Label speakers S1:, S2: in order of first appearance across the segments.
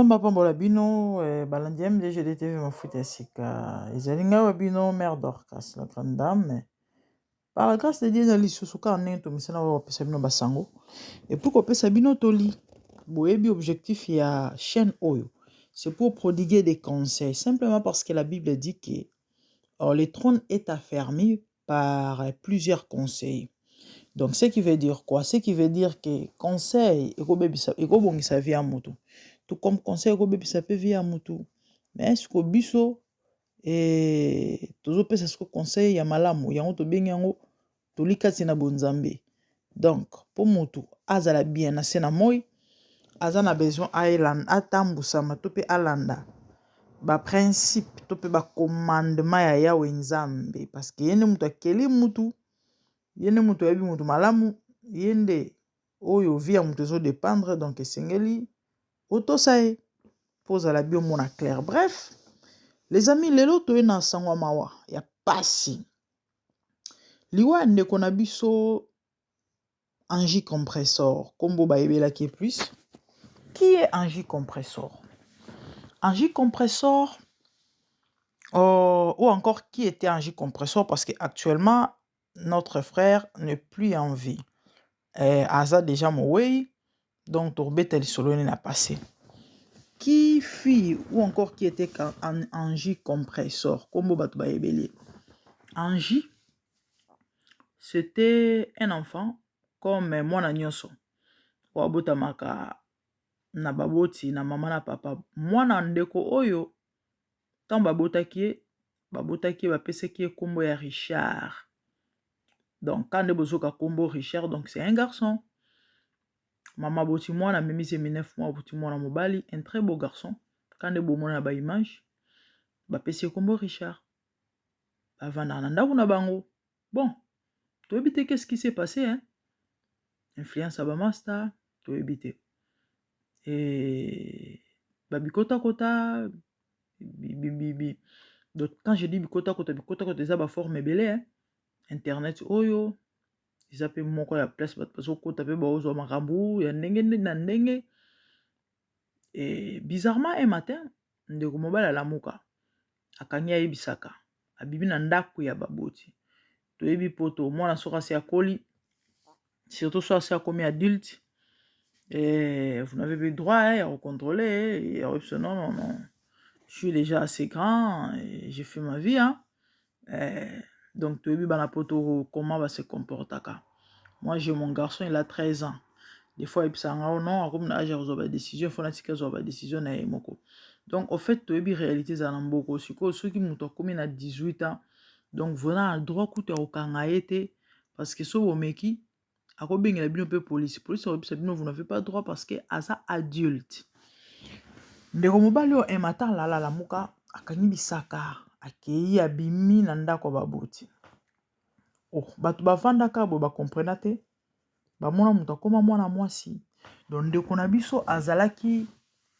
S1: Nzamba pambola bino, balandi MDGDTV mafuta ya sika. Ezali ngai wa bino Mère Dorcas, la grande dame. Par la grâce de Dieu na lisusu kaka ndenge tomisana oyo bapesa bino basango. Et pour kopesa bino toli, boyebi objectif ya chaîne oyo, c'est pour prodiguer des conseils. Simplement parce que la Bible dit que le trône est affermi par plusieurs conseils. Donc, ce qui veut dire quoi? Ce qui veut dire que conseil, ekobongisa vie ya mutu. Tout comme conseil, ekobebisa pe vie ya mutu. Mais ce que biso, tozopesa ce conseil ya malamu, yango tobengi yango tolikati na bonzambe. Donc, pour mutu, azala bien na sena moi, azana besoin atambusama to pe alanda ba principe to pe ba commandement ya Yawe Nzambe, parce que yene mutu akeli mutu, yene mutu yebi mutu malamu, yende oyo vie ya mutu zo dépendre, donc esengeli otosaye pose la bio mona clair. Bref, les amis, lelo toye na sangwa mawa ya pasi liwa ndeko na biso Angie Compressor kombo bayebela ki plus. Qui est Angie Compressor? Angie Compressor, ou encore qui était Angie Compressor, parce que actuellement notre frère n'est plus en vie. Aza déjà moué, donc Torbet Solone n'a passé. Qui fut ou encore qui était Angie Compressor, comme Batouba Ebele. Angie, c'était un enfant comme moi na nyonso. Wabota maka na baboti na mama na papa. Moi na ndeko oyo, tant babotaki bapesaki kombo ya Richard. Donc quand de bozoka kombo Richard, donc c'est un garçon. Maman boti moi na mimi c'est 9 mois boti moi na mobali, un très beau garçon. Quand de beau na ba image, bapesi kombo Richard. Avant na bango. Bon, tu éviter qu'est-ce qui s'est passé, hein? Influence à Bamasta, tu éviter. Et babikota kota bibi. Donc quand je dis bikota kota ça ba forme belé, hein? Internet oyo, ils appellent moko ya place parce que kota pe ba ozo makambu ya ndenge na ndenge. Et bizarrement un matin, ndeko mobile à la muka akanya yebisaka abibi na ndako ya baboti. Toyebi poto mwana soka se akoli, surtout soit se akomi adulte, et vous n'avez plus le droit à recontrôler, et non, je suis déjà assez grand, et j'ai fait ma vie, hein. Donc toyebi bana poto comment va se comporter. Moi j'ai mon garçon, il a 13 ans. Des fois il s'en rend non, comme là j'ai reçu décision, il faut la décision na moko. Donc au fait toyebi réalité za namboko, ceux qui m'ont commis à 18 ans. Donc voilà le droit coûte au kangaete parce que so omeki akobengela bino pe police bino vous n'avez pas le droit parce que asa adulte. Ndeko mobali o matin la muka akanyi bisaka akei abimi na ndako baboti. Oh batu bavandaka bo ba comprendre te ba mona muta koma mwana mwasi. Donc ndeko na biso azalaki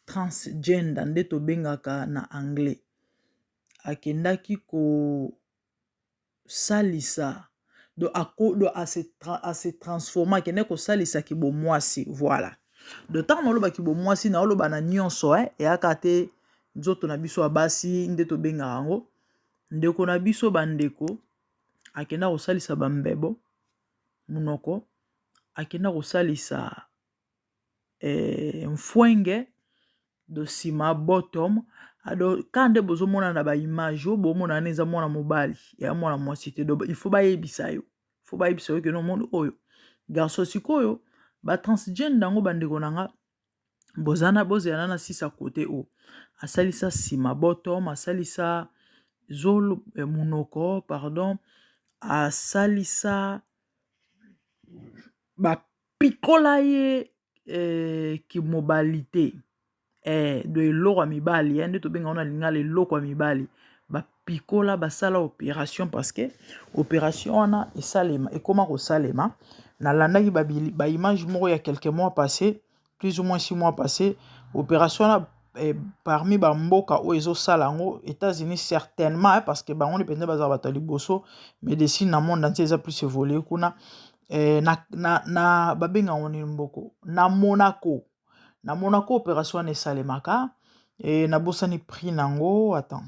S1: transgender nde to bengaka na anglais. Akendaki ko salisa do a se transformer kene ko salisa ki bo mwasi, voilà. De temps na loba ki bo mwasi na loba na nyonso et akate nzoto na biso abasi nde to benga yango ndeko na biso bandeko akenda ko salisa bambebo munoko akenda ko salisa mfwenge do sima bottom. Alors quand de bozo mona na ba image bo mona neza mona mobali ya mona mwasi te do il faut ba yebisa yo que no monde oyo garçon sikoyo ba transgender ngo bandeko nanga bozana na sisa côté o asalisa sima bottom asalisa zolo munoko pardon asalisa ba pikola ye ki mobilité de eloko mibali nde to benga ona linga eloko mibali ba pikola basala opération parce que opération wana esalema ekoma ko salema na landaki ba image moko ya quelques mois passés, plus ou moins 6 mois passés, opération na parmi ba mboka o ezo salango États-Unis certainement parce que bango ne pende baza batali boso médecine na monde entier eza plus évolué kuna na babenga ngoni mboko na Monaco. na Monaco opération ne salemaka et na bosani prix nango attends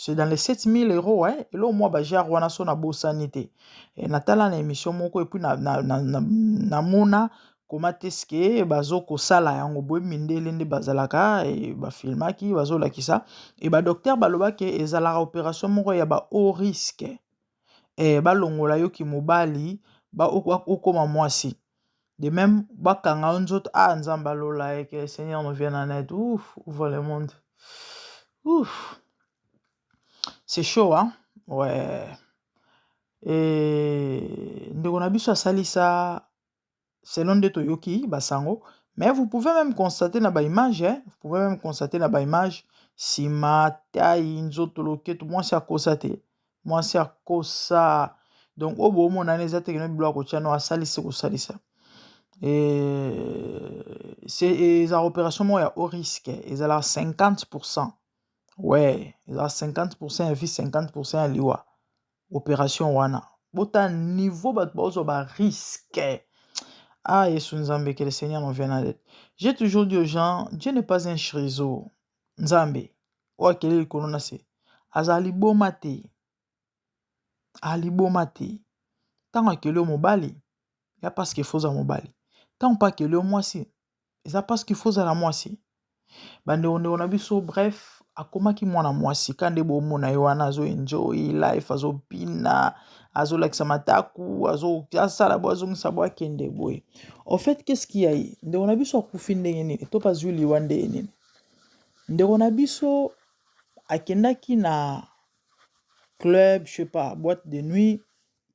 S1: c'est dans les 7000 euros ouais et là moi ba jar wana so na bosanité et natala na émission moko et puis na mona comment est-ce que bazo ko sala yango boy mindele nde bazalaka et ba filmaki bazo lakisa et ba docteur baloba ke ezala opération moko ya ba haut risque et ba longola yo ki mobali ba okoma mwasi de même bakanga nzoto nzamba lola et que Seigneur nous vienne en aide ouvre le monde ouf. C'est chaud, hein? Ouais. Et ndeko na biso asali ça selon de toyoki basango, mais vous pouvez même constater na ba image, hein? Vous pouvez même constater na ba image sima taille nzoto loketo mwasi akosa te. Mwasi akosa. Donc obo mona neza te keno bilo ko tiano asali se ko salisa. Et c'est une opération mo ya haut risque, ils ont 50%. Ouais, ils ont 50% et puis 50% à liwa. Opération wana. Bota niveau bat bozo ba risque. Ah, Yesu Nzambe, que le Seigneur nous vienne en aide. J'ai toujours dit aux gens, Dieu n'est pas un chrizo. Nzambe. Oa kele kolona se. Azali bomate. Ali bomate. Tant que mobali, il y a pas ce qu'il faut à mobali. Tant pas que le moisi, il y a pas ce qu'il faut à la moisi. Bande on a biso bref akomaki mwana mwasi kande bomona yo wana azo enjoy life azo pina azo lakisa mataku azo asala bo azo ngisabo akende boy. En fait qu'est-ce qu'il y a eu nde on a biso akufi ndenge nini to pas zuli wande nini nde on a biso akendaki na club je sais pas boîte de nuit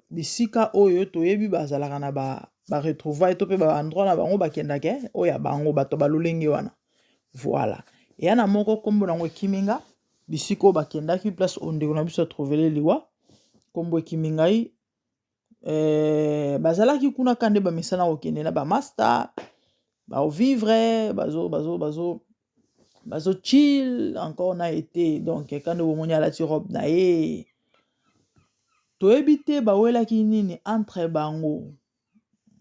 S1: bisika oyo toyebi bazalaka na ba retrouvailles to pe ba endroit na bango bakendake oya bango bato balolenge wana. Voilà. Et yana moko kombo nango Kiminga bisiko bakendaki place onde on a biso trouver liwa kombo Kiminga yi bazalaki kuna kande ba misana okende na ba master ba au vivre bazo chill encore na été donc kande bomoni ala ti robe na ye to ebite ba welaki nini entre bango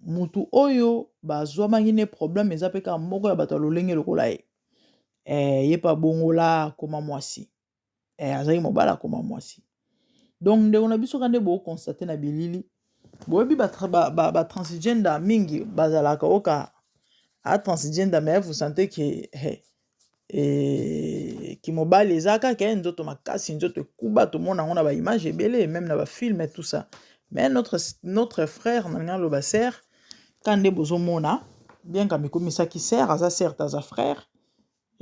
S1: mutu oyo bazwa mangine problème ezape ka moko ya bato lolenge lokola ye ye pa bongola koma mwasi azali mobala koma mwasi donc ndeko na biso kande bo constater na bilili boyebi ba transgender mingi bazalaka oka a transgender mais vous sentez que ki mobali ezaka ke nzoto makasi nzoto kuba to mona ngona ba image ebele même na ba film et tout ça mais notre frère nanga lo ba sœur kande bozo mona bien ka mikomisa ki sœur aza sœur taza frère.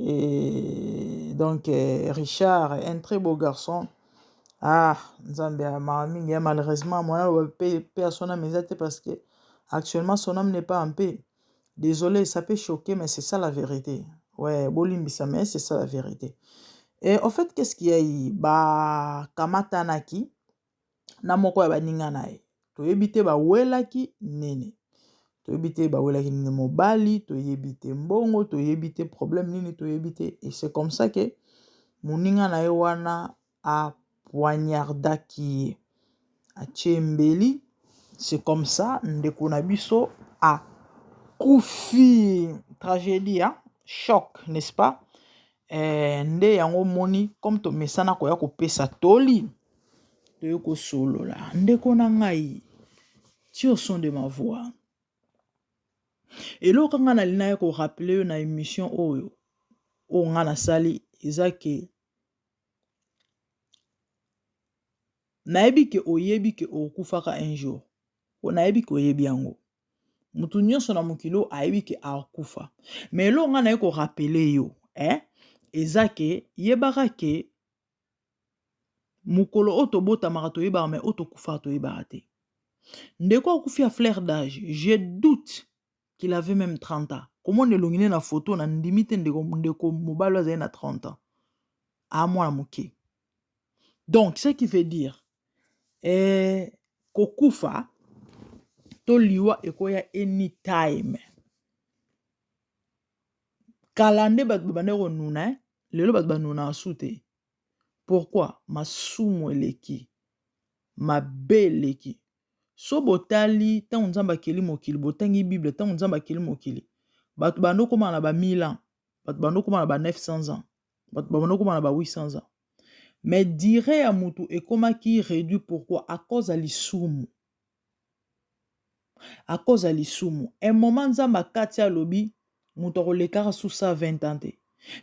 S1: Et donc Richard, un très beau garçon. Ah, Nzambe mingi malheureusement moi paix à son âme parce que actuellement son âme n'est pas en paix. Désolé, ça peut choquer mais c'est ça la vérité. Ouais, bolimbisa mais c'est ça la vérité. Et en fait qu'est-ce qu'il y a eu ba kamatanaki na moko ya baninga na ye. To yebite ba welaki nene. Toyebite bawelaki nini mobali toyebite mbongo toyebite problème nini toyebite et c'est comme ça que moninga na ye wana a poignardaki a tchembeli c'est comme ça ndeko na biso a kufi tragédie hein? Choc n'est-ce pas nde yango moni comme to mesana koya kopesa toli toyeko solola ndeko na ngai ti au son de ma voix. Et là, quand on a l'ina ko rappeler na émission oyo on a sali ezake nayebi ke oyebi ke okufaka un jour nayebi ke oyebi yango mutu nyonso na mokilo ayebi ke akufa mais là on a ko rappeler yo ezake yebaka ke mukolo oto bota marato yeba mais oto kufa to yeba te ndeko akufi à fleur d'âge je doute qu'il avait même 30 ans. Comment on est na photo na ndimite ndeko mobalo azali na 30 ans. À moi moké. Donc ce qui veut dire kokufa to liwa ekoya anytime. Kalande bat babane nuna lelo bat banuna asute. Pourquoi masumu eleki ma beleki so botali ta nzamba keli mokili botangi bible ta nzamba keli mokili bato bando koma na ba 1000 ans, bato bando koma na ba 900 ans, bato bando koma na ba 800 ans. Mais durée ya mutu ekomaki réduit. Pourquoi? À cause ya lisumu. À cause ya lisumu. Un moment nzambe akati alobi mutu akolekaka sous 120 ans te.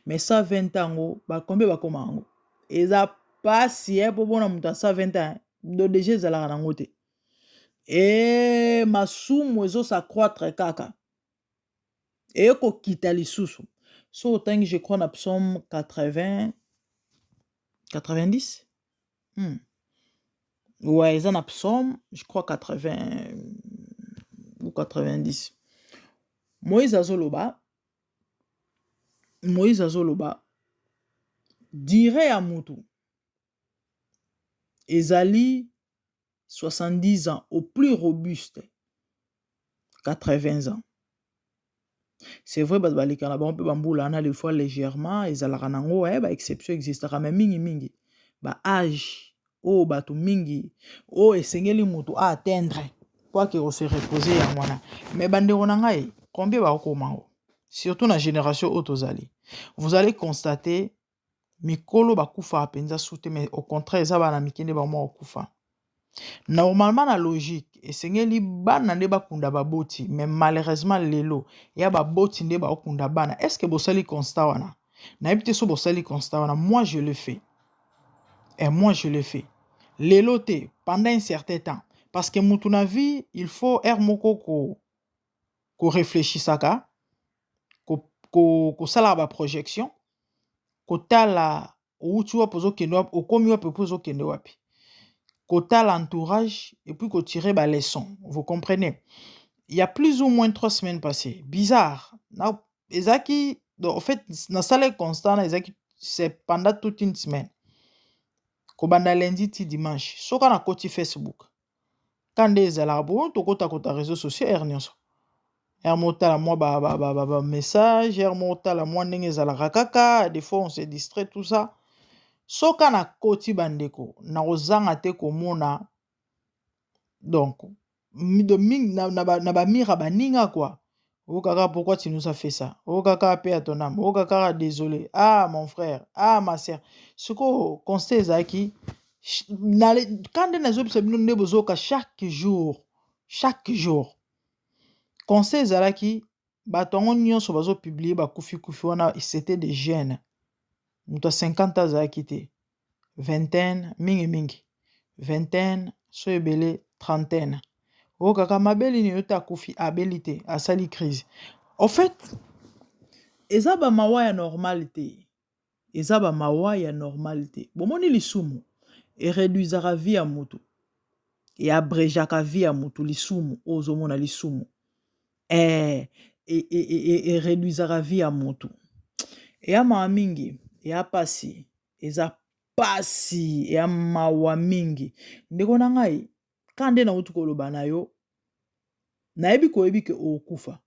S1: Mais 120 ans bakombe bakoma yango. Eza pasi po bona mutu a 120 ans do déjà ezalaka nango te. Et masumu ezosacroître kaka. Et kokita lisusu. So otangi je crois na psaume 80 90. Ouais, ils en a psaume, je crois 80 ou 90. Moïse azoloba dirait à mutu ezali 70 ans au plus robuste 80 ans. C'est vrai ba balika na ba mpe bambula na les fois légèrement ezalaka nango ba exception existera mais mingi ba âge o bato mingi o esengeli mutu a atteindre pour que se reposer ya mwana. Mais bandeko na ngai combien ba okoma surtout na génération otozali vous allez constater mikolo bakufa apenza soute mais au contraire eza bana mikende ba mwa okufa. Normalement la logique esengeli bana nde bakunda baboti mais malheureusement lelo ya baboti nde ba okunda bana. Est-ce que bosali constat wana? Na ebite so bosali constat wana, moi je le fais. Et moi je le fais. Lelo te pendant un certain temps parce que mutu na vie il faut moko ko réfléchissaka ko sala ba projection ko tala outu wa pozo kende wapi okomi wapi pozo kende wapi. Côté l'entourage et puis qu'on tirer la leçon. Vous comprenez? Il y a plus ou moins 3 semaines passées. Bizarre. Ezaki, en fait, dans salle constant, c'est pendant toute une semaine. Kobanda lundi ti dimanche. Soka na koti Facebook. Quand des alabo, to kota réseaux sociaux ernioso. Ermota la moi ba message, ermota la moi ndenge ezalaka kaka, des fois on se distrait tout ça. Soka na koti bandeko na ozanga te komona donc na ba mira baninga quoi. Oh kaka pourquoi tu nous as fait ça? Oh kaka paix à ton âme. Oh kaka désolé. Ah mon frère, ah ma sœur. Ce que constate zaki quand les autres ne bozoka chaque jour conseil zalaki batongo nyonso bazo publier ba kufi wana c'était des jeunes. Muta 50 ans zaki te. Vingtaine, mingi. Vingtaine, so ebele, trentaine. O kaka mabeli ni yota kufi abilité, asali crise. En fait, eza ba mawa ya normalité. Eza ba mawa ya normalité. Bomoni lisumu, e réduisera vie ya mutu. E abrejaka vie ya mutu lisumu, ozomona lisumu. E réduisera vie ya mutu. E ama mingi, e apasi, eza pasi ya mawa mingi. Ndeko na ngai, kande na utu koloba na yo, nayebi koyebi ke okufa.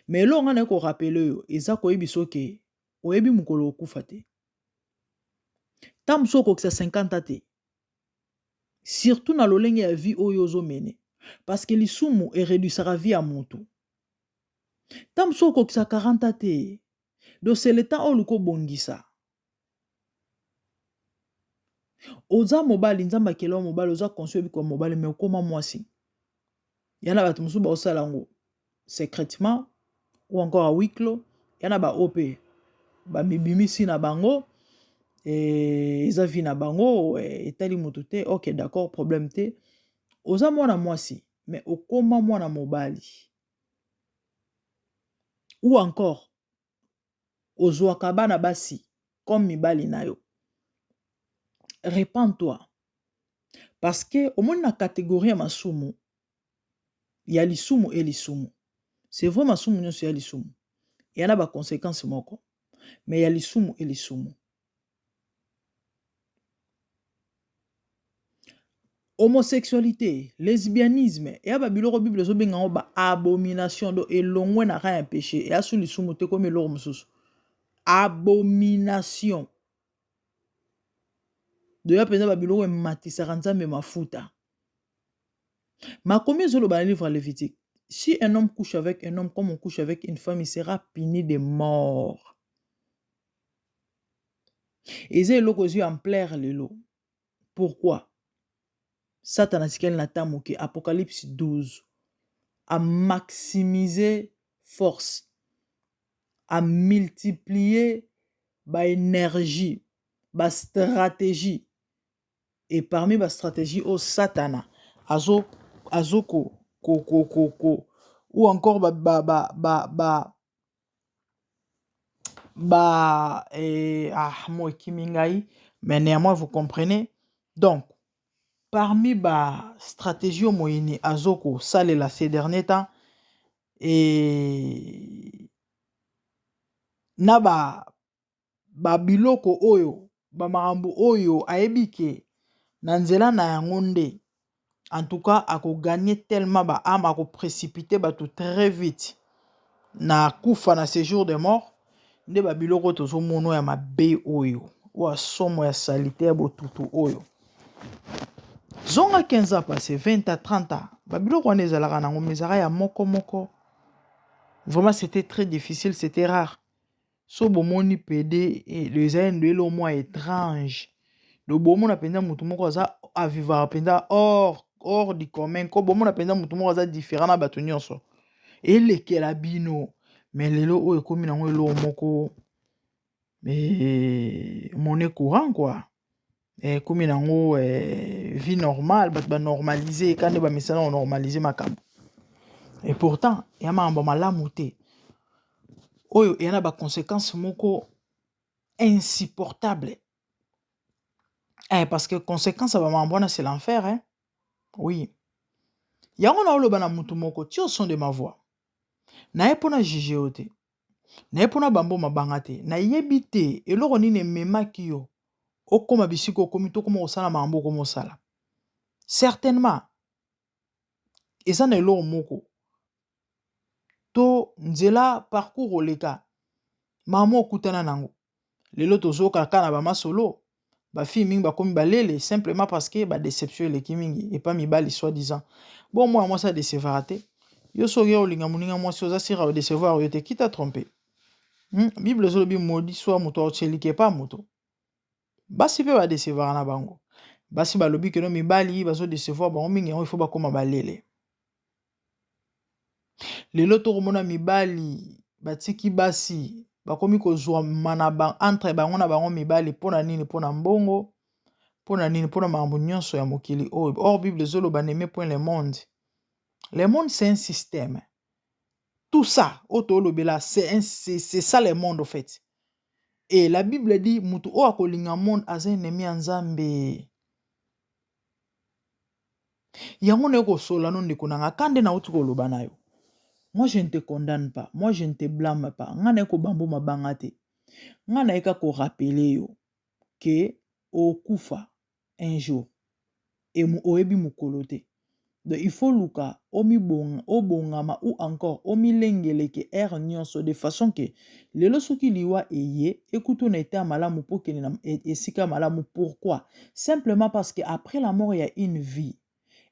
S1: Mais elonga na ko rappeler yo, eza koyebi soke, oyebi mukolo okufa te. Tam soko kisa 50 te. Surtout na lolenge ya vie oyo ozomene. Parce que lisumu e réduisera vie ya mutu. Tam soko kisa 40 te. Donc c'est le temps oluko bongisa. Oza mobali nzamba kelo mobali oza conscient biko mobali mais okoma mwasi. Yana bato musu ba osala ngo secrètement ou encore à huis clos, yana ba OP ba mibimisi na bango eza vi na bango etali mutu te. OK d'accord, problème te. Oza mwana mwasi mais okoma mwana mobali. Ou encore ozwaka bana basi comme mibali na yo. Répands-toi. Parce que au moins na catégorie ya masumu, ya lisumu et lisumu. C'est vrai masumu nyonso ya lisumu. Il y a ba conséquences moko. Mais ya lisumu et lisumu. Homosexualité, lesbianisme, et ba biloko Bible zo benga ba abomination do elongwe na rien péché. Et asu lisumu te comme eloko mususu. Abomination. De ya penza ba biloko e matisaka nzambe mafuta. Makomi ezolo ba livre Lévitique. Si un homme couche avec un homme comme on couche avec une femme, il sera puni de mort. Et c'est l'eau aux yeux en plaire le lot. Pourquoi? Satan a dit qu'elle n'a pas moqué. Apocalypse 12. À maximiser force. À multiplier ba énergie, ba stratégie. Et parmi ba stratégie au Satana, azoko, ou encore moi kimingai, mais néanmoins vous comprenez. Donc, parmi ba stratégie au moyenne azoko, ça là ces derniers temps, et na ba biloko oyo, ba marambo oyo aebike. Nanzela na yango nde. En tout cas, ako gagner tellement ba âme, ako précipiter tout très vite. Na kufa na séjour de mort. Nde ba biloko tozo mono ya mabe oyo. Wa somo ya salitaire botutu oyo. Zonga 15 ans passé, 20 à 30 ans. Ba biloko wana ezalaka nango mezara ya moko moko. Vraiment c'était très difficile, c'était rare. So bomoni PD et les aides de l'au moins étrange. Le bomo na penda mutu moko aza a vivre penda hors du commun. Ko bomo na penda mutu moko aza différent na bato nyonso. Elekela bino. Mais lelo oyo ekomi nango elo moko monnaie courant quoi. Ekomi nango vie normale, bato ba normaliser quand ba misala on normaliser makambo. Et pourtant, ya mambo malamu te. Oyo yana ba conséquences moko insupportable. Parce que conséquence à mambo c'est l'enfer hein. Oui. Yango na oloba na mutu moko ti au son de ma voix. Na epona juger ote. Na epona bambo mabanga te. Na yebi te eloko nini memaki yo. Okoma bisiko okomi to koma osala mambo komo sala. Certainement. Eza na eloko moko. To nzela parcours oleka. Mamo okutana nango. Lelo tozo kaka na ba masolo. Ba fille mingi ba komi balele simplement parce que ba déception eleki mingi et pas mibali soi-disant. Bon moi ça décevra te. Yo so yo linga muninga moi soza sira décevoir yo te qui t'a trompé. Bible zolobi maudit soit moto ochelike pas moto. Basi pe ba décevoir na bango. Basi balobi que no mibali bazo décevoir bango mingi il faut ba koma balele. Lelo to komona mibali batiki basi bakomi kozwa manaba entre bango na bango mibali pona nini pona mbongo pona nini pona mambo nyonso ya mokili oyo. Or Bible zoloba n'aimez point le monde. Le monde c'est un système. Tout ça, c'est ça le monde en fait. Et la Bible dit mutu o akolinga monde aza ennemi ya Nzambe. Yango ne ko sola no ndeko nanga kande na uti koloba na yo. Moi je ne te condamne pas, moi je ne te blâme pas. Nga na ko bambo mabanga te. Nga na eka ko rappeler yo que okufa un jour et mu oyebi mukolo te. Donc il faut luka omi bongama ou encore omi lengeleke nyonso de façon que lelo soki liwa eye ekuto na été malamu po kene na esika malamu. Pourquoi? Simplement parce que après la mort il y a une vie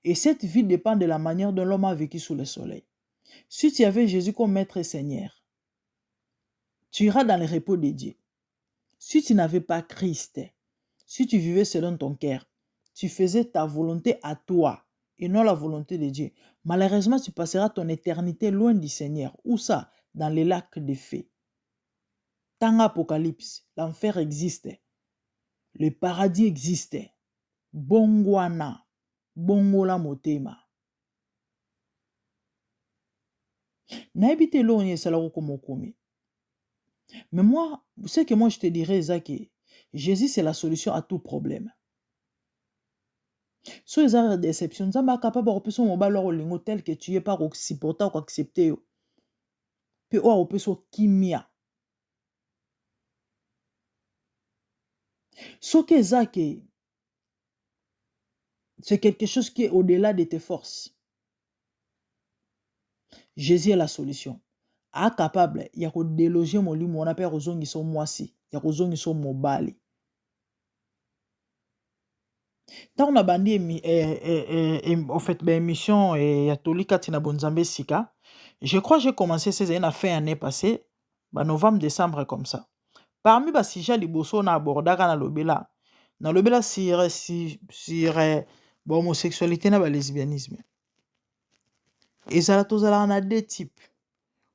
S1: et cette vie dépend de la manière dont l'homme a vécu sous le soleil. Si tu avais Jésus comme maître et Seigneur, tu iras dans le repos de Dieu. Si tu n'avais pas Christ, si tu vivais selon ton cœur, tu faisais ta volonté à toi et non la volonté de Dieu, malheureusement, tu passeras ton éternité loin du Seigneur. Où ça? Dans les lacs de feu. Dans l'Apocalypse, l'enfer existe. Le paradis existe. Bongwana. Bongola motema. Naibite l'onye salaro comme komi. Mais moi, ce que moi je te dirais, Zaki, Jésus c'est la solution à tout problème. So les arts déception, ça m'a capable de repousser mon ballon au lingo tel que tu es pas supporter ou accepter. Puis on repousser au kimia. Ce que Zaki, c'est quelque chose qui est au-delà de tes forces. Jésus est la solution. A capable, il y a que déloger mon lit, mon appel aux ongles sont moisi, il y a que aux ongles sont mobali. Tant on a bandi en fait ben émission et ya tolika tina bonzambe sika. Je crois que j'ai commencé ces années à fin année passée, bah novembre décembre comme ça. Parmi les sujets liboso na abordaka na lobela sur homosexualité na lesbianisme. Ezala tozala na deux types.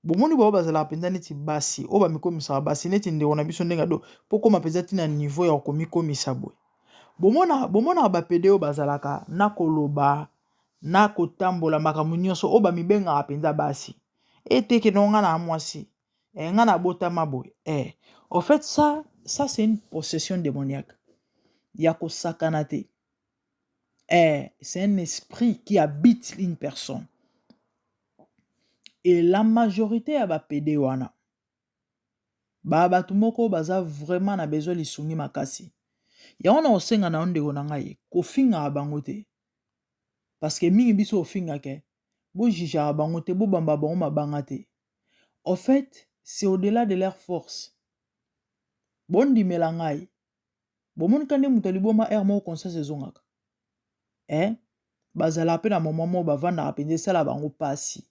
S1: Bomoni bao bazala penza neti basi, o ba mikomisa basi neti ndeko na biso ndenga do poko mapenza tina niveau ya komikomisa boy. Bomona ba pede o bazalaka na koloba na kotambola makambo nyonso o ba mibenga penza basi. Eteke no nga na mwasi. Nga na botama boy. En fait ça c'est une possession démoniaque. Yako sakanate. C'est un esprit qui habite une personne. Et la majorité ya ba pede wana. Batu moko baza vraiment na besoin lisungi makasi. Ya wana osenga na ondeko na ngai kofinga bango te. Parce que mingi biso ofinga ke bo jija bango te bo bamba bango mabanga te. En fait, c'est au-delà de leur force. Bondi melangai. Bomoni kande mutali boma mo konsa sezongaka. Bazala pe na moment bavanda apende sala bango pasi.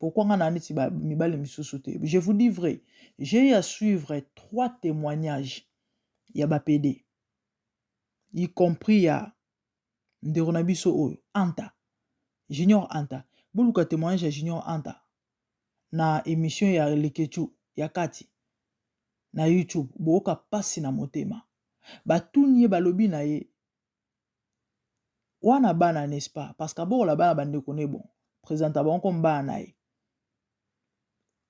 S1: Pourquoi on a neti mibale misusu te? Je vous dis vrai, j'ai eu à suivre 3 témoignages ya ba PD. Y compris ya ndeko na biso oyo Anta. Junior Anta. Boluka témoignage ya Junior Anta na émission ya Lekechu ya Kati na YouTube boka pasi na motema. Batunye balobi na ye wana bana n'est-ce pas? Parce que bo la bana bande ko ne bon. Présenta ba comme bana ye.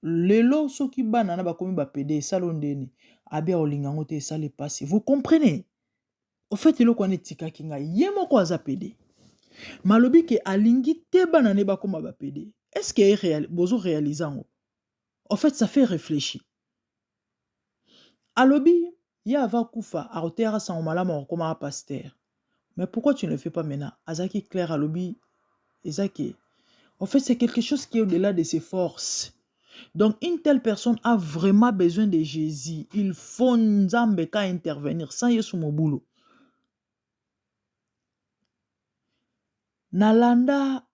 S1: Lelo soki bana na bakomi ba PD salondeni abia olingango te sale pasi. Vous comprenez? Au fait eloko ane tika kinga yemo ko aza PD. Malobi ke alingi te bana ne bakoma ba PD. Est-ce que bozo réalisant? En fait ça fait réfléchir. Alobi ya ava kufa arotera sa malama comme un pasteur. Mais pourquoi tu ne le fais pas maintenant? Azaki clair alobi ezaki. En fait c'est quelque chose qui est au-delà de ses forces. Donc une telle personne a vraiment besoin de Jésus. Il faut Nzambeka intervenir sans Yesu Mobulo. Nalanda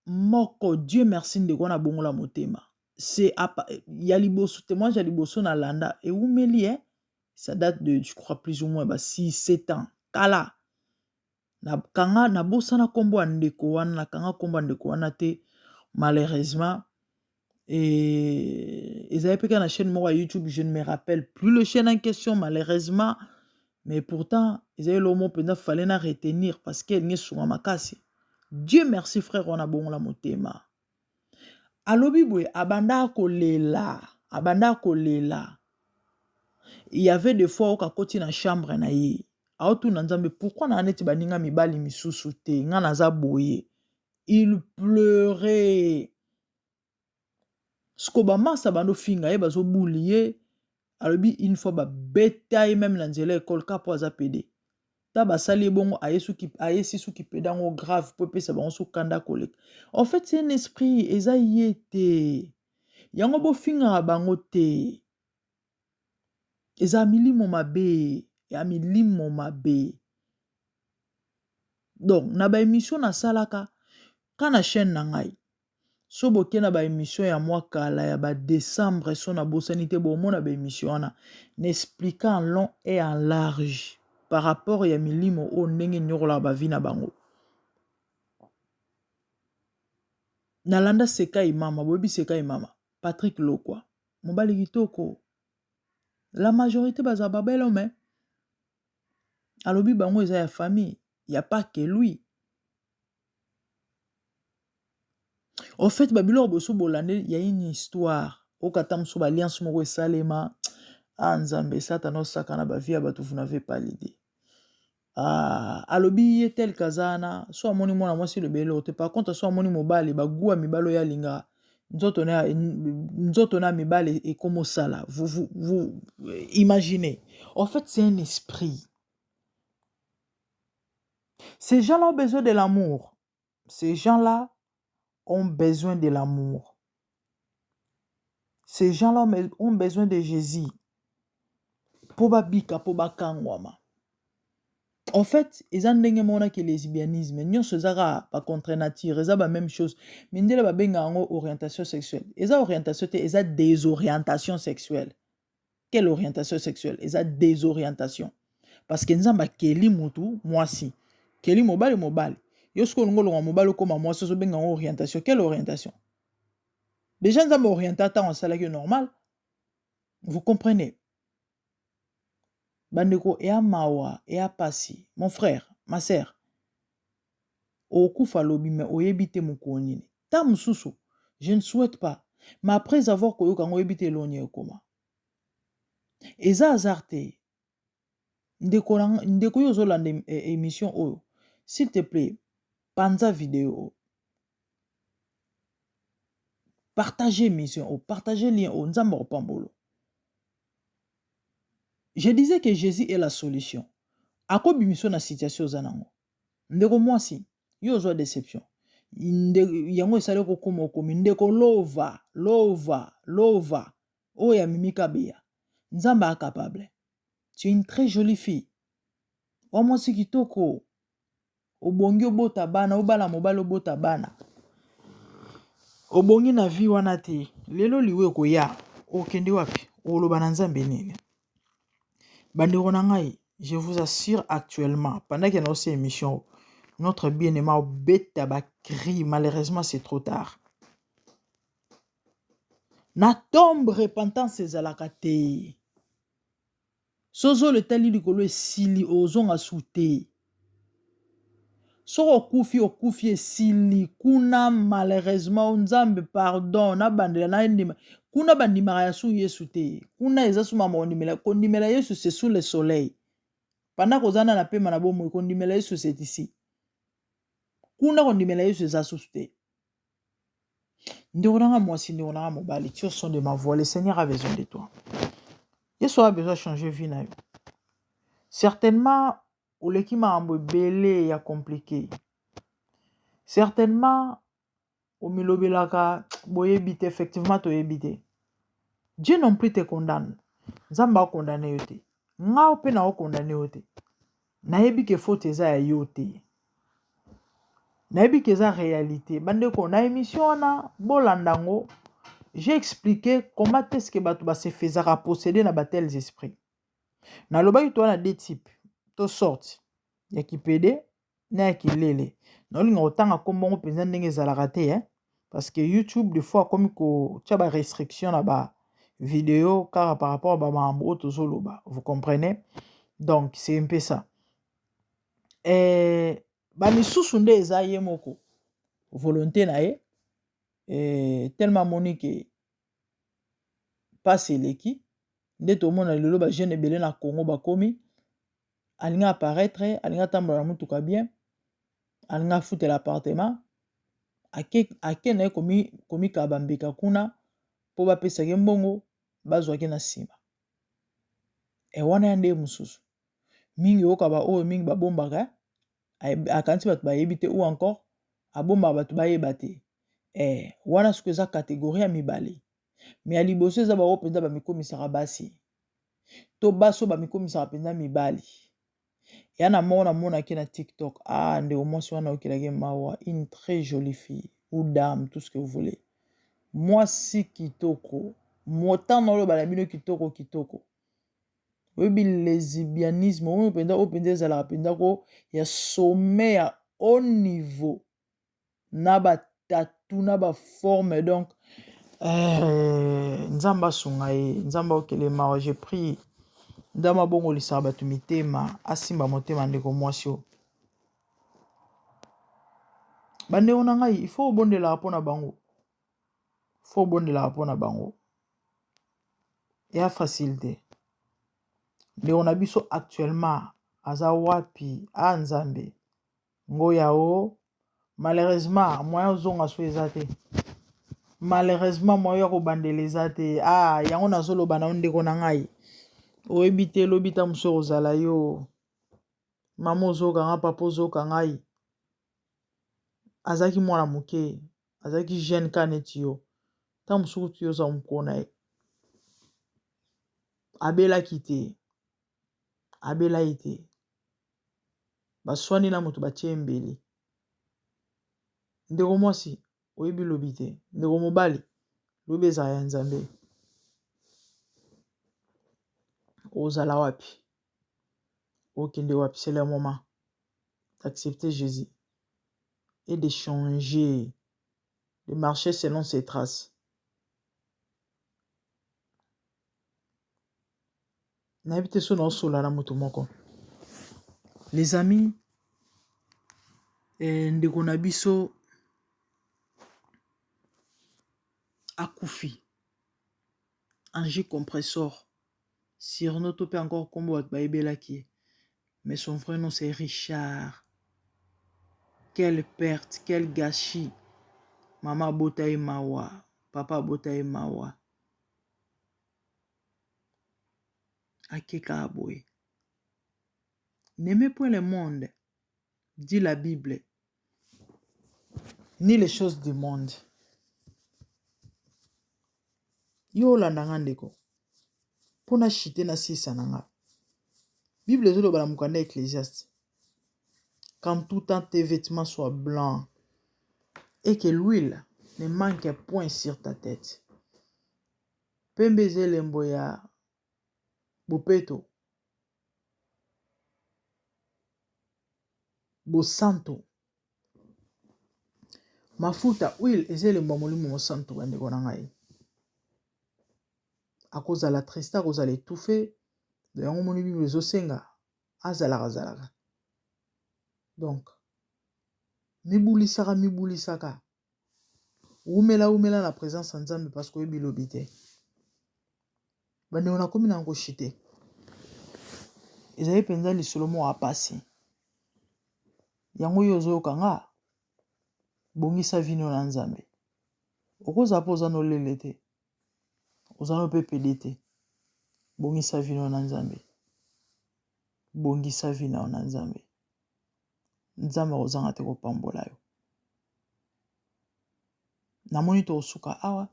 S1: moko Dieu merci de kona bongola motema. C'est yaliboso témoignage yaliboso nalanda et oumeli ça date de je crois plus ou moins 6-7 ans. Kala na kanga na bosana kombo ndeko wana na kanga kombo ndeko wana te malheureusement et ils avaient pris la chaîne moi à YouTube, je ne me rappelle plus le chaîne en question malheureusement, mais pourtant ils avaient le mot pendant fallait na retenir parce qu'elle n'est sur ma casse. Dieu merci frère on a bon la motema. Alobi boy abanda kolela. Il y avait des fois au kakoti na chambre na ye. Aotu na nzambe pourquoi na neti baninga mibali misusu te nga naza boye. Il pleurait. Skoba masa bando finga ye bazo boulier alobi une fois ba betaille même na nzela école kapo aza PD ta basali bongo ayesi suki pedango grave po pesa bango su kanda koleka. En fait c'est un esprit eza yete yango bo finga bango te eza milimo mabe ya milimo mabe. Donc na ba émission na salaka kana chaîne na ngai so boke na ba émission ya mois kala ya ba décembre so na bosanité bo mona ba émission wana n'expliquant en long et en large par rapport ya milimo o ndenge nyokola ba vie na bango. Nalanda Sekai Mama, bobi Sekai Mama, Patrick Lokwa, mobali kitoko. La majorité baza babelo mais alobi bango eza ya famille, il y a pas que lui. En fait, Babylor Bosso Bolande, il y a une histoire. Au Katam Soba Alliance Moko Salema. Ah, Nzambe, Satanos Sakana Bavia, Batu, vous n'avez pas l'idée. Ah, alobi tel kazana, soit moni mona mwasi le belo. Par contre, soit moni mobali, bagua mibalo ya linga. Nzoto na mibale et comme ça là. Vous imaginez. En fait, c'est un esprit. Ces gens-là ont besoin de l'amour. Ces gens-là ont besoin de l'amour. Ces gens-là ont besoin de Jésus. Poba bika, poba kangwama. En fait, eza ndenge mona ke lesbianisme nyonso ezaka pas contre nature, eza ba même chose. Mais ndele ba benga yango orientation sexuelle. Eza orientation te, eza désorientation sexuelle. Quelle orientation sexuelle? Eza désorientation. Parce que nzamba keli mutu mwasi. Keli mobali mobali. Yo siko ngolo mobali koma mwasi so benga yango orientation. Quelle orientation? Déjà nzamba orientateur en salaire normal. Vous comprenez? Bandeko ea mawa ea pasi. Mon frère, ma sœur. Okufa lobi me oyebite mukonini. Ta mususu, je ne souhaite pas. Mais après avoir koyoka ngoyebite lonye koma. Eza azarte. Ndeko yo zolanda émission oyo. S'il te plaît, panza vidéo. Partagez émission, partagez lien, nzamba opambolo. Je disais que Jésus est la solution. Ako bimission na situation zanango. Ndeko mwasi, yo zo déception. Yango esale ko koma okomi ndeko lova. Oya mimika beya. Nzamba est capable. Tu es une très jolie fille. Wa mwasi kitoko. Obongi obota bana, obala mobali obota bana. Obongi na vie wana te. Lelo liwe ko ya. Okende wapi? Oloba na nzambe nini? Bandeko na ngai, je vous assure actuellement, pendant qu'il y a aussi émission, notre bien-aimé au bêta cri, malheureusement c'est trop tard. Na tombe repentance ezalaka te. Sozo le tali likolo esili ozonga sute. So okufi esili kuna malheureusement nzambe pardon na bandela na ndima. Kuna bandimaka ya su Yesu te. Kuna eza su mama ondimela. Kondimela Yesu c'est sous le soleil. Pendant kozana na pema na bomo kondimela Yesu c'est ici. Kuna kondimela Yesu eza su te. Ndionanga mwasi ndionanga mobali. Tu es au son de ma voix. Le Seigneur a besoin de toi. Yesu a besoin de changer vie na yo. Certainement, oleki makambo ebele ya compliqué. Certainement, omilobelaka boyebi te, effectivement toyebi te. Dieu non plus te condamne. Nzamba condamné yo te. Nga ope na condamné yo te. Nayebi ke faute eza ya yo te. Nayebi ke eza réalité. Bandeko na émission na bolandango, j'ai expliqué comment est-ce que bato ba se faisaka posséder na batels esprits. Na lobaki to na deux types. To sorte ya kipede na ya kilele. Na linga otanga kombongo penza ndenge ezalaka te parce que YouTube des fois comme ko tia ba restriction na ba vidéo car par rapport à ba mambo tozoloba. Vous comprenez? Donc c'est un peu ça. Ba misusu nde eza ye moko volonté na ye tellement monique passe eleki nde tomona lelo ba jeune ebele na Congo bakomi alinga apparaître alinga tambola mutuka bien alinga foutre l'appartement ake na ye komi kabambeka kuna po bapesaki mbongo bazwaki na nsima wana ya nde mosusu mingi okaba oyo mingi babombaka akanisi bato bayebi te ou encore abombaka bato bayeba te wana soki eza kategorie ya mibale me ya liboso eza bao mpenza bamikomisaka basi to basi oyo bamikomisaka mpenza mibali ya na moko namonaki na TikTok ndeko mwasi wana okelaki mawa une très jolie fille ou dame tout ce que vous voulez mwasi kitoko motano oyo bala bino kitoko oyebi lesbianisme oyo mpenza ezalaka mpenza ko ya sommet ya haut niveau na batatu na baforme donc nzamba asunga ye nzamba okelema j'ai pris ndama bongo lisaka bato mitema asimba motema ndeko mwasi oyo bandeko na ngai il faut obondelaka mpona bango eya facile te ndeko na biso actuellement aza wapi nzambe ngoya o malheureusement moyen ozonga so eza te malheureusement moyen ya kobandela eza te yango nazoloba na ndeko na ngai oyebi te lobi ta mosu kozala yo mama ozokanga papa ozoka ngai azalaki mwana moke azalaki jeune ka neti yo ta mosuku ti oza mokona ye abelaki te abela ye te baswani na moto batie mbeli. Ndeko mwasi oyebi lobi te, ndeko mobali lobi ezala ya Nzambe. Ozala wapi? Okende wapi? C'est le moment d'accepter Jésus et de changer, de marcher selon ses traces. N'habite so na sola na moto moko. Les amis, ndeko na biso akufi. Angie compressor. Cyrano to peut encore combo avec Baïbelaki. Mais son vrai nom c'est Richard. Quelle perte, quel gâchis. Maman Botaï Mawa, papa Botaï Mawa. Akeka Aboye. N'aimez point le monde, dit la Bible, ni les choses du monde. Yo landanga ndeko. Pona chite na sisa nanga. Bible zolo bala mukanda Ecclésiaste. Quand tout temps tes vêtements soient blancs et que l'huile ne manque point sur ta tête. Pembeze lembo ya bopeto. Bosanto. Mafuta huile eze lembo molimo mosanto bandeko na ngai. Akozala triste, akozala étouffé. De yango moni Bible ezosenga azalaka. Donc mibulisaka. Umela na présence en Nzambe parce que oyebi lobi te. Bandeko na komi na ngo chite. Ezali penza lisolo mo apasi. Yango yo ozoyoka nga bongisa vino na Nzambe. Okoza po oza no lele te. Oza no pepede te. Bongisa vino na Nzambe. Bongisa vino na Nzambe. Nzambe ozanga te kopambola yo. Namoni to suka awa.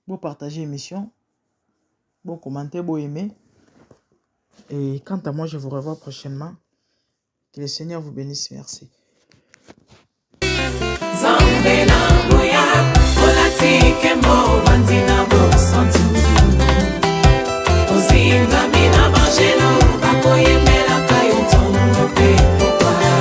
S1: Bon partager émission. Bon commenter, bon aimer. Et quant à moi, je vous revois prochainement. Que le Seigneur vous bénisse. Merci.